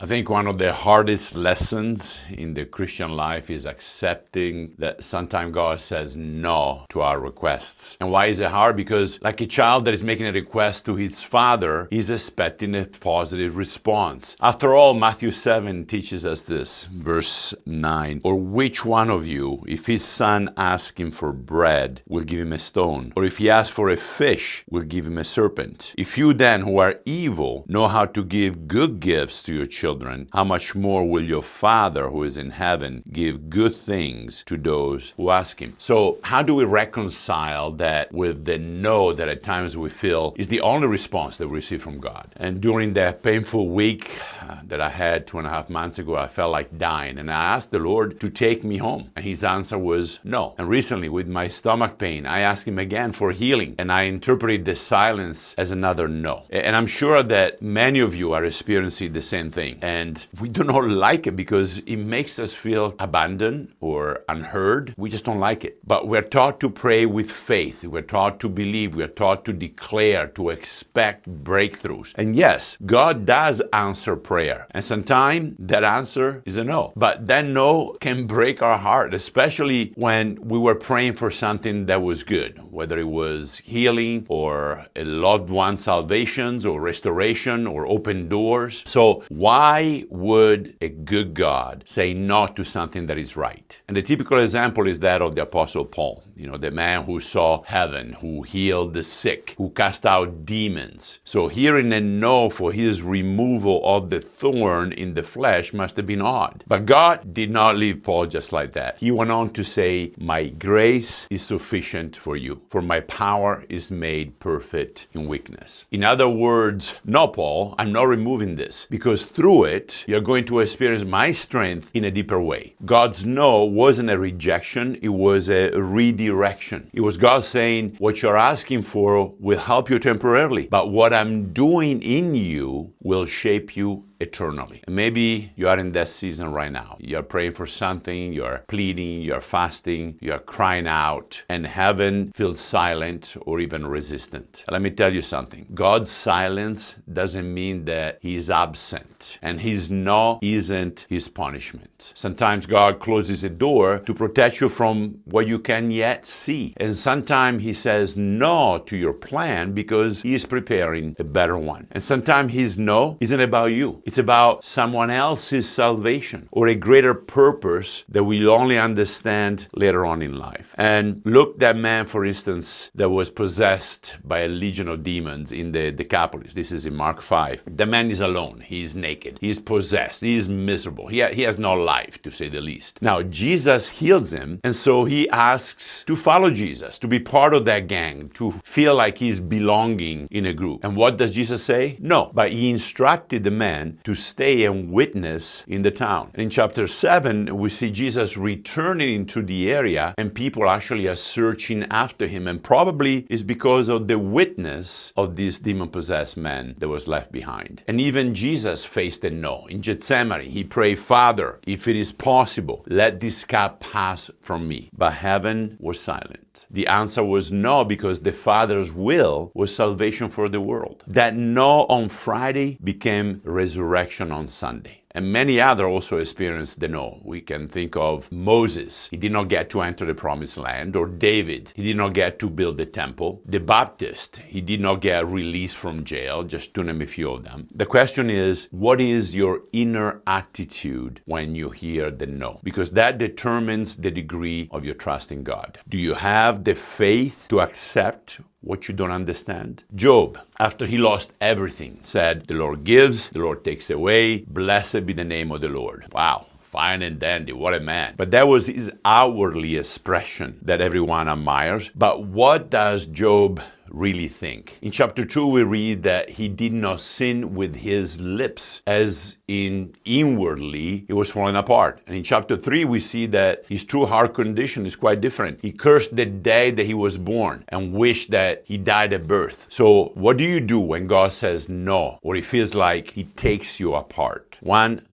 I think one of the hardest lessons in the Christian life is accepting that sometimes God says no to our requests. And why is it hard? Because like a child that is making a request to his father, he's expecting a positive response. After all, Matthew 7 teaches us this, verse 9. Or which one of you, if his son asks him for bread, will give him a stone? Or if he asks for a fish, will give him a serpent? If you then, who are evil, know how to give good gifts to your children, how much more will your Father who is in heaven give good things to those who ask him? So how do we reconcile that with the no that at times we feel is the only response that we receive from God? And during that painful week that I had 2.5 months ago, I felt like dying. And I asked the Lord to take me home. And his answer was no. And recently with my stomach pain, I asked him again for healing. And I interpreted the silence as another no. And I'm sure that many of you are experiencing the same thing. And we do not like it because it makes us feel abandoned or unheard. We just don't like it. But we're taught to pray with faith. We're taught to believe. We're taught to declare, to expect breakthroughs. And yes, God does answer prayer. And sometimes that answer is a no. But that no can break our heart, especially when we were praying for something that was good, whether it was healing or a loved one's salvations or restoration or open doors. So why would a good God say no to something that is right? And the typical example is that of the Apostle Paul, the man who saw heaven, who healed the sick, who cast out demons. So hearing a no for his removal of the thorn in the flesh must have been odd. But God did not leave Paul just like that. He went on to say, my grace is sufficient for you, for my power is made perfect in weakness. In other words, no, Paul, I'm not removing this, because through it, you're going to experience my strength in a deeper way. God's no wasn't a rejection, it was a redirection. It was God saying, what you're asking for will help you temporarily, but what I'm doing in you will shape you eternally. And maybe you are in that season right now. You're praying for something, you're pleading, you're fasting, you're crying out, and heaven feels silent or even resistant. Let me tell you something. God's silence doesn't mean that he's absent, and his no isn't his punishment. Sometimes God closes a door to protect you from what you can yet see. And sometimes he says no to your plan because he is preparing a better one. And sometimes his no isn't about you. It's about someone else's salvation or a greater purpose that we'll only understand later on in life. And look, that man, for instance, that was possessed by a legion of demons in the Decapolis. This is in Mark 5. The man is alone. He's naked. He's possessed. He's miserable. He has no life, to say the least. Now, Jesus heals him, and so he asks to follow Jesus, to be part of that gang, to feel like he's belonging in a group. And what does Jesus say? No, but he instructed the man to stay and witness in the town. And in chapter 7, we see Jesus returning into the area, and people actually are searching after him. And probably is because of the witness of this demon-possessed man that was left behind. And even Jesus faced a no. In Gethsemane, he prayed, Father, if it is possible, let this cup pass from me. But heaven was silent. The answer was no, because the Father's will was salvation for the world. That no on Friday became resurrection on Sunday. And many others also experienced the no. We can think of Moses. He did not get to enter the promised land. Or David. He did not get to build the temple. The Baptist. He did not get released from jail, just to name a few of them. The question is, what is your inner attitude when you hear the no? Because that determines the degree of your trust in God. Do you have the faith to accept what you don't understand? Job, after he lost everything, said, the Lord gives, the Lord takes away, blessed be the name of the Lord. Wow. Fine and dandy, what a man. But that was his outwardly expression that everyone admires. But what does Job really think? In chapter 2, we read that he did not sin with his lips, as in inwardly he was falling apart. And in chapter 3, we see that his true heart condition is quite different. He cursed the day that he was born and wished that he died at birth. So what do you do when God says no, or it feels like he takes you apart? One,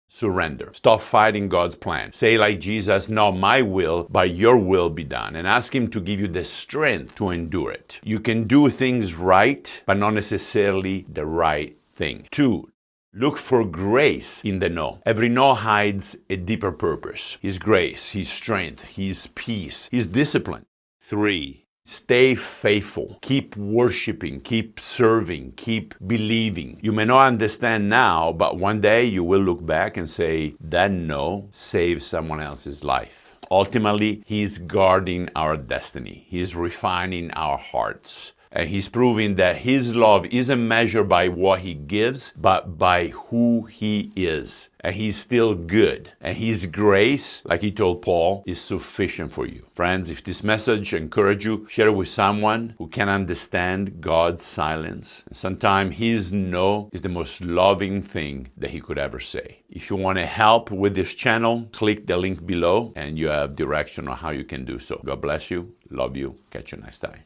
surrender. Stop fighting God's plan. Say like Jesus, not my will, but your will be done. And ask him to give you the strength to endure it. You can do things right, but not necessarily the right thing. 2, Look for grace in the no. Every no hides a deeper purpose. His grace, His strength, His peace, His discipline. 3. Stay faithful. Keep worshiping, keep serving, keep believing. You may not understand now, but one day you will look back and say, that no saved someone else's life. Ultimately, He's guarding our destiny. He's refining our hearts. And He's proving that His love isn't measured by what He gives, but by who He is. And He's still good. And His grace, like He told Paul, is sufficient for you. Friends, if this message encourages you, share it with someone who can understand God's silence. Sometimes His no is the most loving thing that He could ever say. If you want to help with this channel, click the link below and you have direction on how you can do so. God bless you. Love you. Catch you next time.